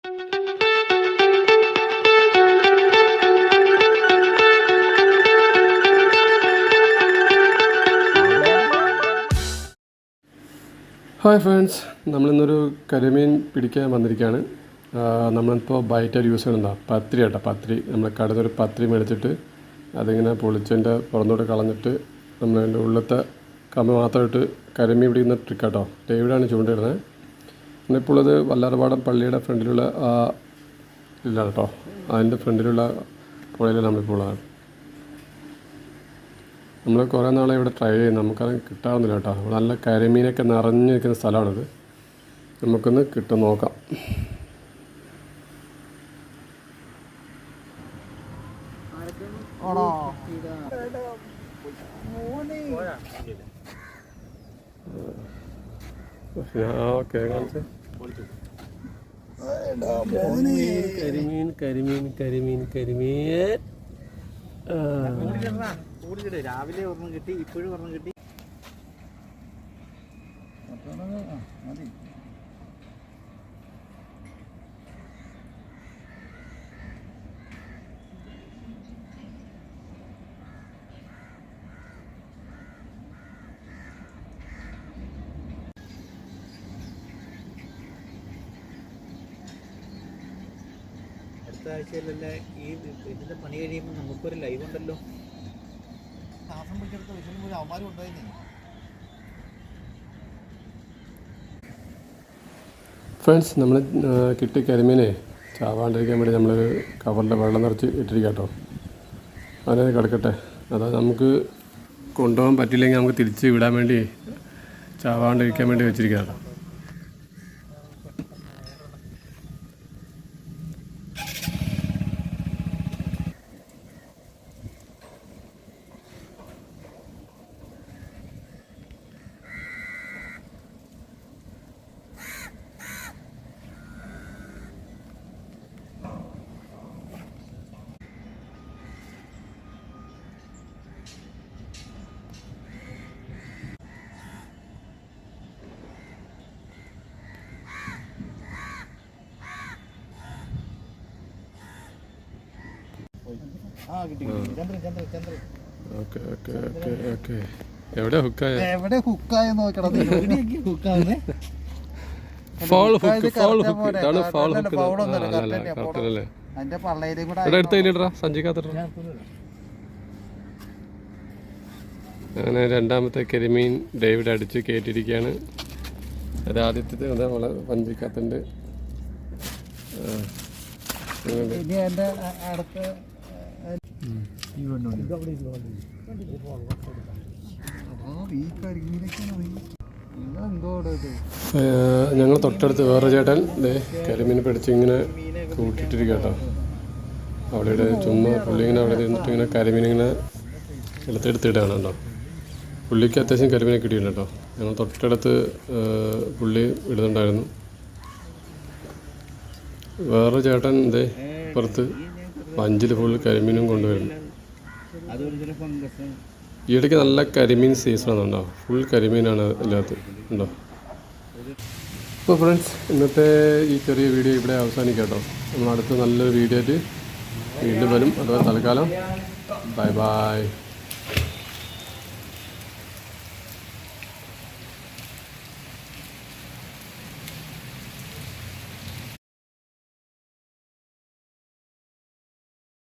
Hi friends, നമ്മളിന്നൊരു കരിമീൻ പിടിക്കാൻ വന്നിരിക്കുകയാണ്. നമ്മളിപ്പോൾ ബൈറ്റായിട്ട് യൂസ് ചെയ്യുന്നതാണ് പത്രി കേട്ടോ. പത്രി നമ്മൾ കടയിൽ ഒരു പത്രി മേടിച്ചിട്ട് അതിങ്ങനെ പൊളിച്ചതിൻ്റെ പുറത്തോട്ട് കളഞ്ഞിട്ട് നമ്മളതിൻ്റെ ഉള്ളത്തെ കമ്പ് മാത്രമായിട്ട് കരിമീൻ പിടിക്കുന്ന ട്രിക്ക് കേട്ടോ. ഡേവിഡാണ് ചൂണ്ടിടുന്നത്. ഇന്നിപ്പോൾ ഇത് വല്ലാർപാടം പള്ളിയുടെ ഫ്രണ്ടിലുള്ള ഇല്ല കേട്ടോ, അതിൻ്റെ ഫ്രണ്ടിലുള്ള പുഴയിൽ നമ്മളിപ്പോൾ ഉള്ളതാണ്. നമ്മൾ കുറേ നാളെ ഇവിടെ ട്രൈ ചെയ്യും, നമുക്കത് കിട്ടാവുന്നില്ല കേട്ടോ. നല്ല കരിമീനൊക്കെ നിറഞ്ഞു നിൽക്കുന്ന സ്ഥലമാണിത്. നമുക്കൊന്ന് കിട്ടും നോക്കാം. കരിമീൻ കരിമീൻ കരിമീൻ കരിമീൻ രാവിലെ ഒരെണ്ണം കിട്ടി, ഇപ്പോഴും ഒരെണ്ണം കിട്ടി. അടുത്ത ആഴ്ചയിലല്ലേ ഈ ഇതിന്റെ പണി കഴിയുമ്പോൾ നമുക്കൊരു ലൈവ് ഉണ്ടല്ലോ. ശ്വാസം പിടിച്ചെടുത്ത വിഷയം പോലും അവന്മാരും ഉണ്ടായിരുന്നു. ഫ്രണ്ട്സ്, നമ്മൾ കിട്ടി കരിമീനെ ചാവാണ്ടിരിക്കാൻ വേണ്ടി നമ്മളൊരു കവറിൽ വെള്ളം നിറച്ച് ഇട്ടിരിക്കാം കേട്ടോ. അതിനത് കിടക്കട്ടെ. അതായത് നമുക്ക് കൊണ്ടുപോകാൻ പറ്റില്ലെങ്കിൽ നമുക്ക് തിരിച്ച് വിടാൻ വേണ്ടി ചാവാണ്ടിരിക്കാൻ വേണ്ടി വെച്ചിരിക്കാം കേട്ടോ. എവിടെ ഹുക്കായ നോക്കണം. അങ്ങനെ രണ്ടാമത്തെ കരിമീൻ ഡേവിഡ് അടിച്ച് കയറ്റിയിരിക്കുകയാണ്. അത് ആദ്യത്തെ നമ്മളെ പഞ്ചിക്കാത്തൻ്റെ ഞങ്ങൾ തൊട്ടടുത്ത് വേറെ ചേട്ടൻ കരിമീൻ പിടിച്ച് ഇങ്ങനെ കൂട്ടിയിട്ടിരിക്കുക കേട്ടോ. അവിടെ ചുമ്മാ പുള്ളി ഇങ്ങനെ അവിടെ നിന്നിട്ട് ഇങ്ങനെ കരിമീൻ ഇങ്ങനെ എടുത്തിടാണ് കേട്ടോ. പുള്ളിക്ക് അത്യാവശ്യം കരിമീനെ കിട്ടിയിട്ടുണ്ട് കേട്ടോ. ഞങ്ങൾ തൊട്ടടുത്ത് പുള്ളി ഇടുന്നുണ്ടായിരുന്നു. വേറെ ചേട്ടൻ പുറത്ത് വഞ്ചിൽ ഫുൾ കരിമീനും കൊണ്ടുവരുന്നു. ഈയിടയ്ക്ക് നല്ല കരിമീൻ സീസണാണുണ്ടോ, ഫുൾ കരിമീനാണ് ഇതിനകത്ത് ഉണ്ടോ. അപ്പോൾ ഫ്രണ്ട്സ്, ഇന്നത്തെ ഈ ചെറിയ വീഡിയോ ഇവിടെ അവസാനിക്കാം കേട്ടോ. നമ്മൾ അടുത്ത നല്ലൊരു വീഡിയോ ആയിട്ട് വീണ്ടും വരും. അതുപോലെ തൽക്കാലം ബൈ ബൈ.